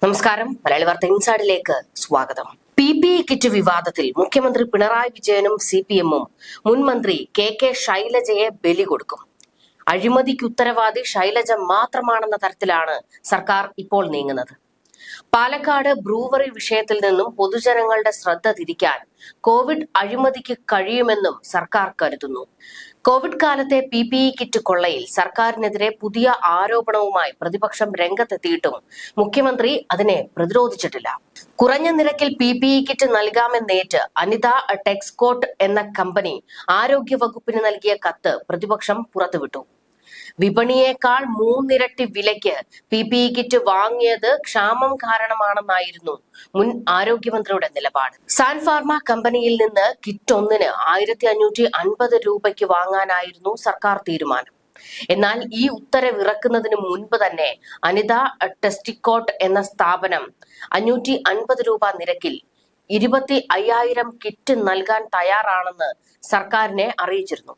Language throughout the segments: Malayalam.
നമസ്കാരം. മലയാളി വാർത്ത ഇൻസൈഡിലേക്ക് സ്വാഗതം. PPE കിറ്റ് വിവാദത്തിൽ മുഖ്യമന്ത്രി പിണറായി വിജയനും CPM-ഉം മുൻ മന്ത്രി കെ ശൈലജയെ ബലി കൊടുക്കും. അഴിമതിക്ക് ഉത്തരവാദി ശൈലജ മാത്രമാണെന്ന തരത്തിലാണ് സർക്കാർ ഇപ്പോൾ നീങ്ങുന്നത്. പാലക്കാട് ബ്രൂവറി വിഷയത്തിൽ നിന്നും പൊതുജനങ്ങളുടെ ശ്രദ്ധ തിരിക്കാൻ കോവിഡ് അഴിമതിക്ക് കഴിയുമെന്നും സർക്കാർ കരുതുന്നു. കോവിഡ് കാലത്തെ PPE കിറ്റ് കൊള്ളയിൽ സർക്കാരിനെതിരെ പുതിയ ആരോപണവുമായി പ്രതിപക്ഷം രംഗത്തെത്തിയിട്ടും മുഖ്യമന്ത്രി അതിനെ പ്രതിരോധിച്ചിട്ടില്ല. കുറഞ്ഞ നിരക്കിൽ PPE കിറ്റ് നൽകാമെന്നേറ്റ് അനിത ടെക്സ്കോട്ട് എന്ന കമ്പനി ആരോഗ്യ വകുപ്പിന് നൽകിയ കത്ത് പ്രതിപക്ഷം പുറത്തുവിട്ടു. വിപണിയേക്കാൾ 3 ഇരട്ടി വിലയ്ക്ക് PPE കിറ്റ് വാങ്ങിയത് ക്ഷാമം കാരണമാണെന്നായിരുന്നു മുൻ ആരോഗ്യമന്ത്രിയുടെ നിലപാട്. സാൻ ഫാർമ കമ്പനിയിൽ നിന്ന് കിറ്റ് ഒന്നിന് 1550 രൂപയ്ക്ക് വാങ്ങാനായിരുന്നു സർക്കാർ തീരുമാനം. എന്നാൽ ഈ ഉത്തരവ് ഇറക്കുന്നതിന് മുൻപ് തന്നെ അനിത ടെസ്റ്റിക്കോട്ട് എന്ന സ്ഥാപനം 550 രൂപ നിരക്കിൽ 25,000 കിറ്റ് നൽകാൻ തയ്യാറാണെന്ന് സർക്കാരിനെ അറിയിച്ചിരുന്നു.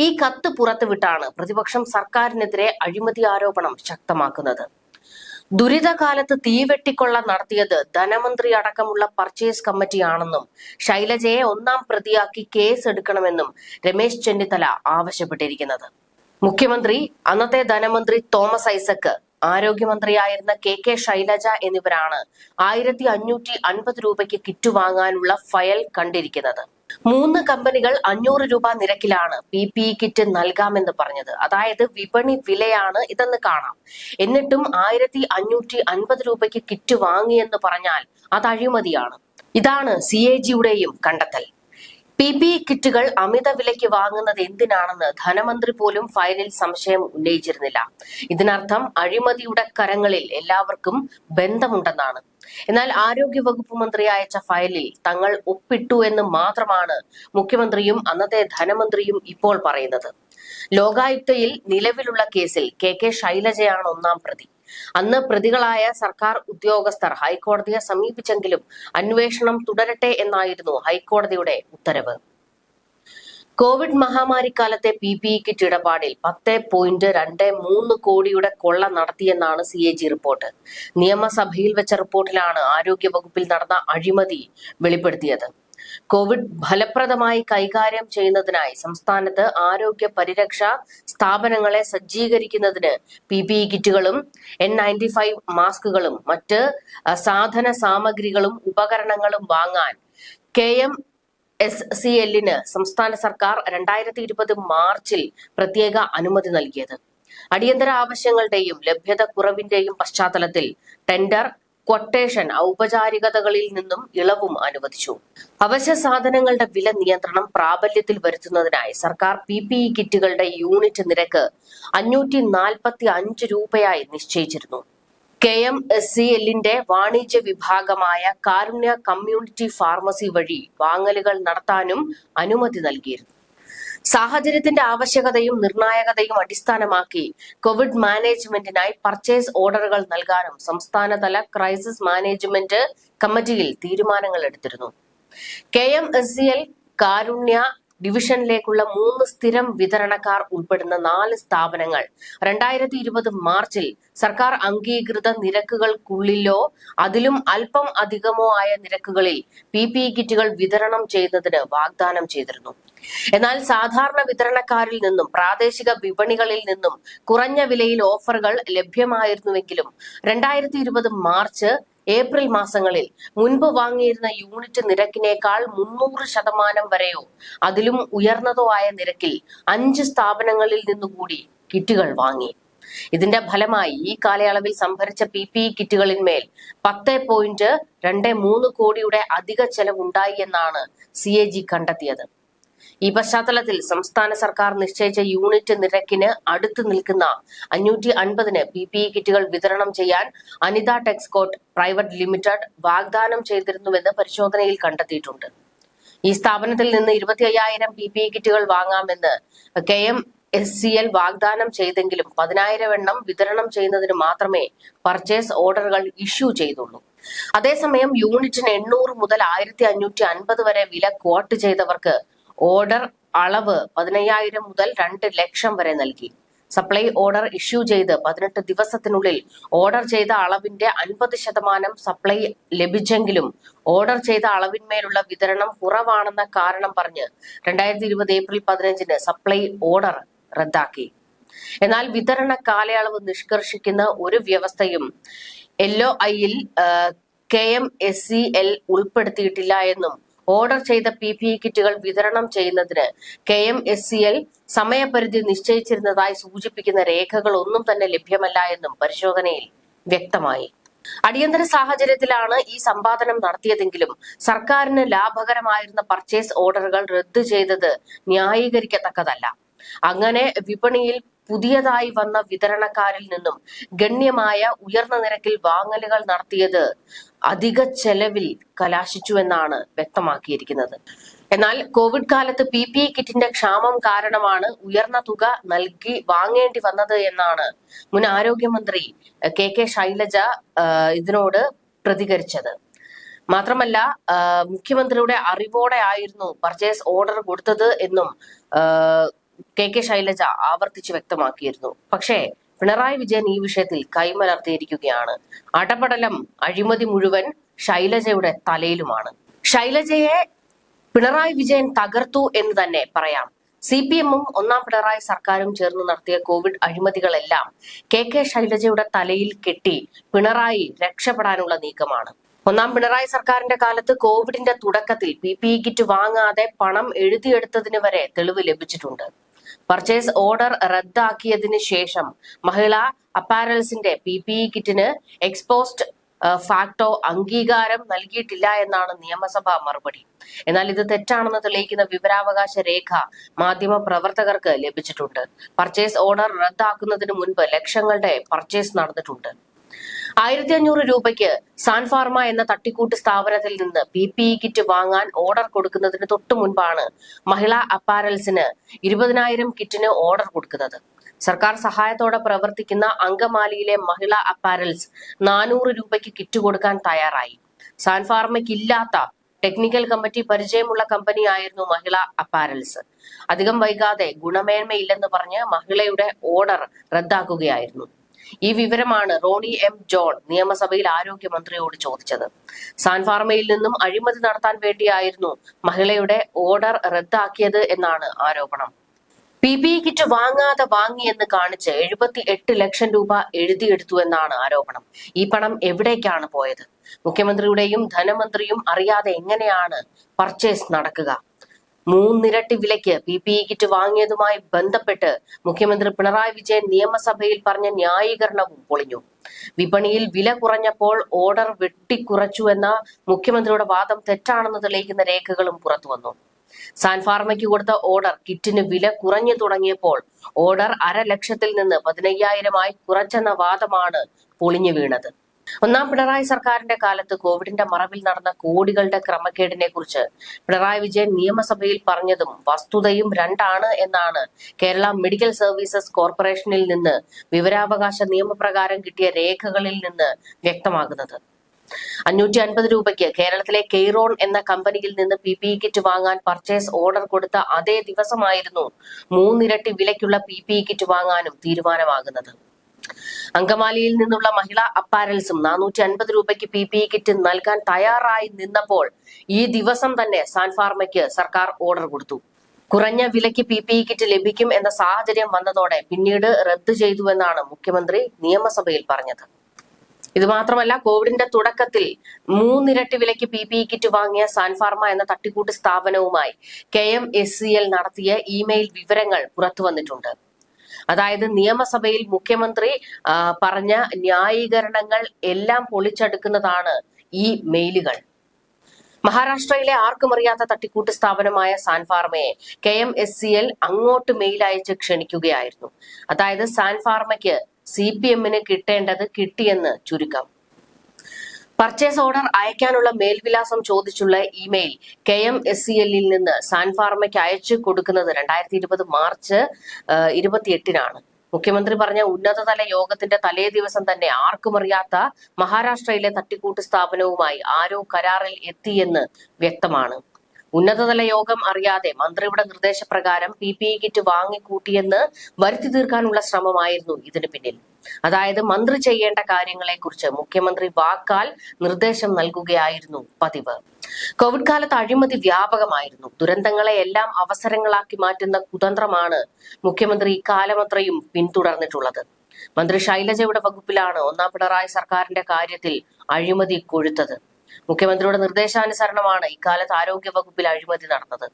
ഈ കത്ത് പുറത്തുവിട്ടാണ് പ്രതിപക്ഷം സർക്കാരിനെതിരെ അഴിമതി ആരോപണം ശക്തമാക്കുന്നത്. ദുരിതകാലത്ത് തീവെട്ടിക്കൊള്ള നടത്തിയത് ധനമന്ത്രി അടക്കമുള്ള പർച്ചേസ് കമ്മിറ്റിയാണെന്നും ശൈലജയെ ഒന്നാം പ്രതിയാക്കി കേസ് എടുക്കണമെന്നും രമേശ് ചെന്നിത്തല ആവശ്യപ്പെട്ടിരിക്കുന്നത്. മുഖ്യമന്ത്രി, അന്നത്തെ ധനമന്ത്രി തോമസ് ഐസക്, ആരോഗ്യമന്ത്രിയായിരുന്ന കെ ശൈലജ എന്നിവരാണ് 1550 രൂപയ്ക്ക് കിറ്റ് വാങ്ങാനുള്ള ഫയൽ കണ്ടിരിക്കുന്നത്. 3 കമ്പനികൾ 500 രൂപ നിരക്കിലാണ് PPE കിറ്റ് നൽകാമെന്ന് പറഞ്ഞത്. അതായത് വിപണി വിലയാണ് ഇതെന്ന് കാണാം. എന്നിട്ടും 1550 രൂപയ്ക്ക് കിറ്റ് വാങ്ങിയെന്ന് പറഞ്ഞാൽ അത് അഴിമതിയാണ്. ഇതാണ് CAG-യുടെയും കണ്ടെത്തൽ. PPE കിറ്റുകൾ അമിത വിലയ്ക്ക് വാങ്ങുന്നത് എന്തിനാണെന്ന് ധനമന്ത്രി പോലും ഫയലിൽ സംശയം ഉന്നയിച്ചിരുന്നില്ല. ഇതിനർത്ഥം അഴിമതിയുടെ കരങ്ങളിൽ എല്ലാവർക്കും ബന്ധമുണ്ടെന്നാണ്. എന്നാൽ ആരോഗ്യവകുപ്പ് മന്ത്രി അയച്ച ഫയലിൽ തങ്ങൾ ഒപ്പിട്ടു എന്ന് മാത്രമാണ് മുഖ്യമന്ത്രിയും അന്നത്തെ ധനമന്ത്രിയും ഇപ്പോൾ പറയുന്നത്. ലോകായുക്തയിൽ നിലവിലുള്ള കേസിൽ കെ ശൈലജയാണ് ഒന്നാം പ്രതി. അന്ന് പ്രതികളായ സർക്കാർ ഉദ്യോഗസ്ഥർ ഹൈക്കോടതിയെ സമീപിച്ചെങ്കിലും അന്വേഷണം തുടരട്ടെ എന്നായിരുന്നു ഹൈക്കോടതിയുടെ ഉത്തരവ്. കോവിഡ് മഹാമാരിക്കാലത്തെ PPE കിറ്റ് ഇടപാടിൽ 10.23 കോടിയുടെ കൊള്ള നടത്തിയെന്നാണ് CAG റിപ്പോർട്ട്. നിയമസഭയിൽ വെച്ച റിപ്പോർട്ടിലാണ് ആരോഗ്യവകുപ്പിൽ നടന്ന അഴിമതി വെളിപ്പെടുത്തിയത്. കോവിഡ് ഫലപ്രദമായി കൈകാര്യം ചെയ്യുന്നതിനായി സംസ്ഥാനത്ത് ആരോഗ്യ പരിരക്ഷാ സ്ഥാപനങ്ങളെ സജ്ജീകരിക്കുന്നതിന് PPE കിറ്റുകളും N95 മാസ്കുകളും മറ്റ് സാധന സാമഗ്രികളും ഉപകരണങ്ങളും വാങ്ങാൻ KMSCL-ന് സംസ്ഥാന സർക്കാർ 2020 മാർച്ചിൽ പ്രത്യേക അനുമതി നൽകിയത്. അടിയന്തര ആവശ്യങ്ങളുടെയും ലഭ്യത കുറവിന്റെയും പശ്ചാത്തലത്തിൽ ടെൻഡർ, ക്വട്ടേഷൻ ഔപചാരികതകളിൽ നിന്നും ഇളവും അനുവദിച്ചു. അവശ്യ സാധനങ്ങളുടെ വില നിയന്ത്രണം പ്രാബല്യത്തിൽ വരുത്തുന്നതിനായി സർക്കാർ PPE കിറ്റുകളുടെ യൂണിറ്റ് നിരക്ക് 545 രൂപയായി നിശ്ചയിച്ചിരുന്നു. KMSCL-ന്റെ വാണിജ്യ വിഭാഗമായ കാരുണ്യ കമ്മ്യൂണിറ്റി ഫാർമസി വഴി വാങ്ങലുകൾ നടത്താനും അനുമതി നൽകിയിരുന്നു. സാഹചര്യത്തിന്റെ ആവശ്യകതയും നിർണായകതയും അടിസ്ഥാനമാക്കി കോവിഡ് മാനേജ്മെന്റിനായി പർച്ചേസ് ഓർഡറുകൾ നൽകാനും സംസ്ഥാനതല ക്രൈസിസ് മാനേജ്മെന്റ് കമ്മിറ്റിയിൽ തീരുമാനങ്ങൾ എടുത്തിരുന്നു. KMSCL കാരുണ്യ ഡിവിഷനിലേക്കുള്ള 3 സ്ഥിരം വിതരണക്കാർ ഉൾപ്പെടുന്ന 4 സ്ഥാപനങ്ങൾ 2020 മാർച്ചിൽ സർക്കാർ അംഗീകൃത നിരക്കുകൾക്കുള്ളിലോ അതിലും അല്പം അധികമോ ആയ നിരക്കുകളിൽ PPE കിറ്റുകൾ വിതരണം ചെയ്യുന്നതിന് വാഗ്ദാനം ചെയ്തിരുന്നു. എന്നാൽ സാധാരണ വിതരണക്കാരിൽ നിന്നും പ്രാദേശിക വിപണികളിൽ നിന്നും കുറഞ്ഞ വിലയിൽ ഓഫറുകൾ ലഭ്യമായിരുന്നുവെങ്കിലും 2020 മാർച്ച് ഏപ്രിൽ മാസങ്ങളിൽ മുൻപ് വാങ്ങിയിരുന്ന യൂണിറ്റ് നിരക്കിനേക്കാൾ 300% വരെയോ അതിലും ഉയർന്നതോ ആയ നിരക്കിൽ 5 സ്ഥാപനങ്ങളിൽ നിന്നുകൂടി കിറ്റുകൾ വാങ്ങി. ഇതിന്റെ ഫലമായി ഈ കാലയളവിൽ സംഭരിച്ച PPE കിറ്റുകളിന്മേൽ 10.23 കോടിയുടെ അധിക ചെലവുണ്ടായി എന്നാണ് CAG കണ്ടെത്തിയത്. ഈ പശ്ചാത്തലത്തിൽ സംസ്ഥാന സർക്കാർ നിശ്ചയിച്ച യൂണിറ്റ് നിരക്കിന് അടുത്ത് നിൽക്കുന്ന 550-ന് PPE കിറ്റുകൾ വിതരണം ചെയ്യാൻ അനിത ടെക്സ്കോട്ട് പ്രൈവറ്റ് ലിമിറ്റഡ് വാഗ്ദാനം ചെയ്തിരുന്നുവെന്ന് പരിശോധനയിൽ കണ്ടെത്തിയിട്ടുണ്ട്. ഈ സ്ഥാപനത്തിൽ നിന്ന് 25,000 PPE കിറ്റുകൾ വാങ്ങാമെന്ന് KMSCL വാഗ്ദാനം ചെയ്തെങ്കിലും 10,000 എണ്ണം വിതരണം ചെയ്യുന്നതിന് മാത്രമേ പർച്ചേസ് ഓർഡറുകൾ ഇഷ്യൂ ചെയ്തുള്ളൂ. അതേസമയം യൂണിറ്റിന് 800 മുതൽ 1,550 വരെ വില ക്വാട്ട് ചെയ്തവർക്ക് ഓർഡർ അളവ് 15,000 മുതൽ 2 ലക്ഷം വരെ നൽകി. സപ്ലൈ ഓർഡർ ഇഷ്യൂ ചെയ്ത് 18 ദിവസത്തിനുള്ളിൽ ഓർഡർ ചെയ്ത അളവിന്റെ 50% സപ്ലൈ ലഭിച്ചെങ്കിലും ഓർഡർ ചെയ്ത അളവിന്മേലുള്ള വിതരണം കുറവാണെന്ന കാരണം പറഞ്ഞ് 2020 ഏപ്രിൽ 15 സപ്ലൈ ഓർഡർ റദ്ദാക്കി. എന്നാൽ വിതരണ കാലയളവ് നിഷ്കർഷിക്കുന്ന ഒരു വ്യവസ്ഥയും LOIയിൽ KMSCL ഉൾപ്പെടുത്തിയിട്ടില്ല എന്നും ഓർഡർ ചെയ്ത PPE കിറ്റുകൾ വിതരണം ചെയ്യുന്നതിന് KMSCL സമയപരിധി നിശ്ചയിച്ചിരുന്നതായി സൂചിപ്പിക്കുന്ന രേഖകൾ ഒന്നും തന്നെ ലഭ്യമല്ല എന്നും പരിശോധനയിൽ വ്യക്തമായി. അടിയന്തര സാഹചര്യത്തിലാണ് ഈ സമ്പാദനം നടത്തിയതെങ്കിലും സർക്കാരിന് ലാഭകരമായിരുന്ന പർച്ചേസ് ഓർഡറുകൾ റദ്ദു ചെയ്തത് ന്യായീകരിക്കത്തക്കതല്ല. അങ്ങനെ വിപണിയിൽ പുതിയതായി വന്ന വിതരണക്കാരിൽ നിന്നും ഗണ്യമായ ഉയർന്ന നിരക്കിൽ വാങ്ങലുകൾ നടത്തിയത് അധിക ചെലവിൽ കലാശിച്ചുവെന്നാണ് വ്യക്തമാക്കിയിരിക്കുന്നത്. എന്നാൽ കോവിഡ് കാലത്ത് PPE കിറ്റിന്റെ ക്ഷാമം കാരണമാണ് ഉയർന്ന തുക നൽകി വാങ്ങേണ്ടി വന്നത് എന്നാണ് മുൻ ആരോഗ്യമന്ത്രി KK ശൈലജ ഇതിനോട് പ്രതികരിച്ചത്. മാത്രമല്ല മുഖ്യമന്ത്രിയുടെ അറിവോടെ ആയിരുന്നു പർച്ചേസ് ഓർഡർ കൊടുത്തത് എന്നും KK ശൈലജ ആവർത്തിച്ച് വ്യക്തമാക്കിയിരുന്നു. പക്ഷേ പിണറായി വിജയൻ ഈ വിഷയത്തിൽ കൈമലർത്തിയിരിക്കുകയാണ്. അടപടലം അഴിമതി മുഴുവൻ ശൈലജയുടെ തലയിലുമാണ്. ശൈലജയെ പിണറായി വിജയൻ തകർത്തു എന്ന് തന്നെ പറയാം. CPM-ഉം ഒന്നാം പിണറായി സർക്കാരും ചേർന്ന് നടത്തിയ കോവിഡ് അഴിമതികളെല്ലാം KK ശൈലജയുടെ തലയിൽ കെട്ടി പിണറായി രക്ഷപ്പെടാനുള്ള നീക്കമാണ്. ഒന്നാം പിണറായി സർക്കാരിന്റെ കാലത്ത് കോവിഡിന്റെ തുടക്കത്തിൽ PPE കിറ്റ് വാങ്ങാതെ പണം എഴുതിയെടുത്തതിന് വരെ തെളിവ് ലഭിച്ചിട്ടുണ്ട്. പർച്ചേസ് ഓർഡർ റദ്ദാക്കിയതിന് ശേഷം മഹിളാ അപ്പാരൽസിന്റെ PPE കിറ്റിന് എക്സ്പോസ്റ്റ് ഫാക്ടോ അംഗീകാരം നൽകിയിട്ടില്ല എന്നാണ് നിയമസഭാ മറുപടി. എന്നാൽ ഇത് തെറ്റാണെന്ന് തെളിയിക്കുന്ന വിവരാവകാശ രേഖ മാധ്യമ പ്രവർത്തകർക്ക് ലഭിച്ചിട്ടുണ്ട്. പർച്ചേസ് ഓർഡർ റദ്ദാക്കുന്നതിന് മുൻപ് ലക്ഷങ്ങളുടെ പർച്ചേസ് നടന്നിട്ടുണ്ട്. 1500 രൂപയ്ക്ക് സാൻഫാർമ എന്ന തട്ടിക്കൂട്ട് സ്ഥാപനത്തിൽ നിന്ന് PPE കിറ്റ് വാങ്ങാൻ ഓർഡർ കൊടുക്കുന്നതിന് തൊട്ടു മുൻപാണ് മഹിളാ അപ്പാരൽസിന് 20,000 കിറ്റിന് ഓർഡർ കൊടുക്കുന്നത്. സർക്കാർ സഹായത്തോടെ പ്രവർത്തിക്കുന്ന അങ്കമാലിയിലെ മഹിളാ അപ്പാരൽസ് 400 രൂപയ്ക്ക് കിറ്റ് കൊടുക്കാൻ തയ്യാറായി. സാൻഫാർമയ്ക്കില്ലാത്ത ടെക്നിക്കൽ കമ്മിറ്റി പരിചയമുള്ള കമ്പനിയായിരുന്നു മഹിളാ അപ്പാരൽസ്. അധികം വൈകാതെ ഗുണമേന്മയില്ലെന്ന് പറഞ്ഞ് മഹിളയുടെ ഓർഡർ റദ്ദാക്കുകയായിരുന്നു. ഈ വിവരമാണ് റോണി M. ജോൺ നിയമസഭയിൽ ആരോഗ്യമന്ത്രിയോട് ചോദിച്ചത്. സാൻഫാർമയിൽ നിന്നും അഴിമതി നടത്താൻ വേണ്ടിയായിരുന്നു മഹിളയുടെ ഓർഡർ റദ്ദാക്കിയത് എന്നാണ് ആരോപണം. PPE കിറ്റ് വാങ്ങാതെ വാങ്ങിയെന്ന് കാണിച്ച് 78 ലക്ഷം രൂപ എഴുതിയെടുത്തു എന്നാണ് ആരോപണം. ഈ പണം എവിടേക്കാണ് പോയത്? മുഖ്യമന്ത്രിയുടെയും ധനമന്ത്രിയും അറിയാതെ എങ്ങനെയാണ് പർച്ചേസ് നടക്കുക? 3 ഇരട്ടി വിലയ്ക്ക് PPE കിറ്റ് വാങ്ങിയതുമായി ബന്ധപ്പെട്ട് മുഖ്യമന്ത്രി പിണറായി വിജയൻ നിയമസഭയിൽ പറഞ്ഞ ന്യായീകരണവും പൊളിഞ്ഞു. വിപണിയിൽ വില കുറഞ്ഞപ്പോൾ ഓർഡർ വെട്ടിക്കുറച്ചുവെന്ന മുഖ്യമന്ത്രിയുടെ വാദം തെറ്റാണെന്ന് തെളിയിക്കുന്ന രേഖകളും പുറത്തുവന്നു. സാൻഫാർമയ്ക്ക് കൊടുത്ത ഓർഡർ കിറ്റിന് വില കുറഞ്ഞു തുടങ്ങിയപ്പോൾ ഓർഡർ 500,000 നിന്ന് 15,000 കുറച്ചെന്ന വാദമാണ് പൊളിഞ്ഞു വീണത്. ഒന്നാം പിണറായി സർക്കാരിന്റെ കാലത്ത് കോവിഡിന്റെ മറവിൽ നടന്ന കോടികളുടെ ക്രമക്കേടിനെ കുറിച്ച് പിണറായി വിജയൻ നിയമസഭയിൽ പറഞ്ഞതും വസ്തുതയും രണ്ടാണ് എന്നാണ് കേരള മെഡിക്കൽ സർവീസസ് കോർപ്പറേഷനിൽ നിന്ന് വിവരാവകാശ നിയമപ്രകാരം കിട്ടിയ രേഖകളിൽ നിന്ന് വ്യക്തമാകുന്നത്. 550 രൂപയ്ക്ക് കേരളത്തിലെ കെയ്റോൺ എന്ന കമ്പനിയിൽ നിന്ന് PPE കിറ്റ് വാങ്ങാൻ പർച്ചേസ് ഓർഡർ കൊടുത്ത അതേ ദിവസമായിരുന്നു 3 ഇരട്ടി വിലയ്ക്കുള്ള PPE കിറ്റ് വാങ്ങാനും തീരുമാനമാകുന്നത്. അങ്കമാലിയിൽ നിന്നുള്ള മഹിളാ അപ്പാരൽസും 450 രൂപയ്ക്ക് PPE കിറ്റ് നൽകാൻ തയ്യാറായി നിന്നപ്പോൾ ഈ ദിവസം തന്നെ സാൻഫാർമയ്ക്ക് സർക്കാർ ഓർഡർ കൊടുത്തു. കുറഞ്ഞ വിലയ്ക്ക് PPE കിറ്റ് ലഭിക്കും എന്ന സാഹചര്യം വന്നതോടെ പിന്നീട് റദ്ദു ചെയ്തുവെന്നാണ് മുഖ്യമന്ത്രി നിയമസഭയിൽ പറഞ്ഞത്. ഇത് മാത്രമല്ല, കോവിഡിന്റെ തുടക്കത്തിൽ 3 ഇരട്ടി വിലയ്ക്ക് PPE കിറ്റ് വാങ്ങിയ സാൻഫാർമ എന്ന തട്ടിക്കൂട്ട് സ്ഥാപനവുമായി KMSCL നടത്തിയ ഇമെയിൽ വിവരങ്ങൾ പുറത്തു വന്നിട്ടുണ്ട്. അതായത് നിയമസഭയിൽ മുഖ്യമന്ത്രി പറഞ്ഞ ന്യായീകരണങ്ങൾ എല്ലാം പൊളിച്ചെടുക്കുന്നതാണ് ഈ മെയിലുകൾ. മഹാരാഷ്ട്രയിലെ ആർക്കും അറിയാത്ത തട്ടിക്കൂട്ട് സ്ഥാപനമായ സാൻഫാർമയെ KMSCL അങ്ങോട്ട് മെയിൽ അയച്ച് ക്ഷണിക്കുകയായിരുന്നു. അതായത് സാൻഫാർമയ്ക്ക് CPM-ന് കിട്ടേണ്ടത് കിട്ടിയെന്ന് ചുരുക്കം. പർച്ചേസ് ഓർഡർ അയക്കാനുള്ള മേൽവിലാസം ചോദിച്ചുള്ള ഇമെയിൽ KMSCL-ൽ നിന്ന് സാൻഫാർമയ്ക്ക് അയച്ചു കൊടുക്കുന്നത് 2020 മാർച്ച് 28-നാണ്. മുഖ്യമന്ത്രി പറഞ്ഞ ഉന്നതതല യോഗത്തിന്റെ തലേ ദിവസം തന്നെ ആർക്കും അറിയാത്ത മഹാരാഷ്ട്രയിലെ തട്ടിക്കൂട്ട് സ്ഥാപനവുമായി ആരോ കരാറിൽ എത്തിയെന്ന് വ്യക്തമാണ്. ഉന്നതതല യോഗം അറിയാതെ മന്ത്രിയുടെ നിർദ്ദേശപ്രകാരം PPE കിറ്റ് വാങ്ങിക്കൂട്ടിയെന്ന് വരുത്തി തീർക്കാനുള്ള ശ്രമമായിരുന്നു ഇതിന് പിന്നിൽ. അതായത് മന്ത്രി ചെയ്യേണ്ട കാര്യങ്ങളെക്കുറിച്ച് മുഖ്യമന്ത്രി വാക്കാൽ നിർദ്ദേശം നൽകുകയായിരുന്നു പതിവ്. കോവിഡ് കാലത്ത് അഴിമതി വ്യാപകമായിരുന്നു. ദുരന്തങ്ങളെ എല്ലാം അവസരങ്ങളാക്കി മാറ്റുന്ന കുതന്ത്രമാണ് മുഖ്യമന്ത്രി ഇക്കാലമത്രയും പിന്തുടർന്നിട്ടുള്ളത്. മന്ത്രി ശൈലജയുടെ വകുപ്പിലാണ് ഒന്നാം പിണറായി സർക്കാരിന്റെ കാര്യത്തിൽ അഴിമതി കൊഴുത്തത്. മുഖ്യമന്ത്രിയുടെ നിർദ്ദേശാനുസരണമാണ് ഇക്കാലത്ത് ആരോഗ്യ വകുപ്പിൽ അഴിമതി നടന്നത്.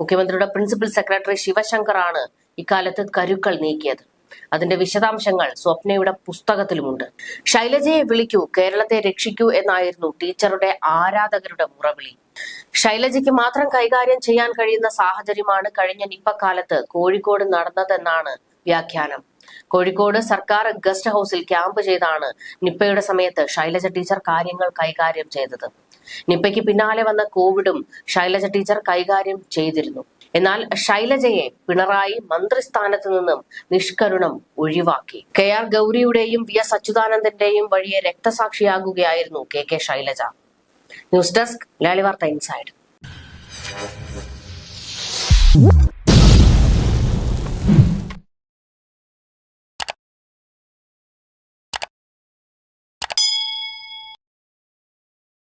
മുഖ്യമന്ത്രിയുടെ പ്രിൻസിപ്പൽ സെക്രട്ടറി ശിവശങ്കറാണ് ഇക്കാലത്ത് കരുക്കൾ നീക്കിയത്. അതിന്റെ വിശദാംശങ്ങൾ സ്വപ്നയുടെ പുസ്തകത്തിലുമുണ്ട്. ശൈലജയെ വിളിക്കൂ, കേരളത്തെ രക്ഷിക്കൂ എന്നായിരുന്നു ടീച്ചറുടെ ആരാധകരുടെ മുറവിളി. ശൈലജയ്ക്ക് മാത്രം കൈകാര്യം ചെയ്യാൻ കഴിയുന്ന സാഹചര്യമാണ് കഴിഞ്ഞ നിപ്പ കാലത്ത് കോഴിക്കോട് നടന്നതെന്നാണ് വ്യാഖ്യാനം. കോഴിക്കോട് സർക്കാർ ഗസ്റ്റ് ഹൌസിൽ ക്യാമ്പ് ചെയ്താണ് നിപ്പയുടെ സമയത്ത് ശൈലജ ടീച്ചർ കാര്യങ്ങൾ കൈകാര്യം ചെയ്തത്. നിപ്പയ്ക്ക് പിന്നാലെ വന്ന കോവിഡും ശൈലജ ടീച്ചർ കൈകാര്യം ചെയ്തിരുന്നു. എന്നാൽ ശൈലജയെ പിണറായി മന്ത്രിസ്ഥാനത്ത് നിന്നും നിഷ്കരുണം ഒഴിവാക്കി. KR ഗൗരിയുടെയും VS അച്യുതാനന്ദന്റെയും വഴിയെ രക്തസാക്ഷിയാകുകയായിരുന്നു KK Shailaja. News desk, Malayali വാർത്ത ഇൻസൈഡ്.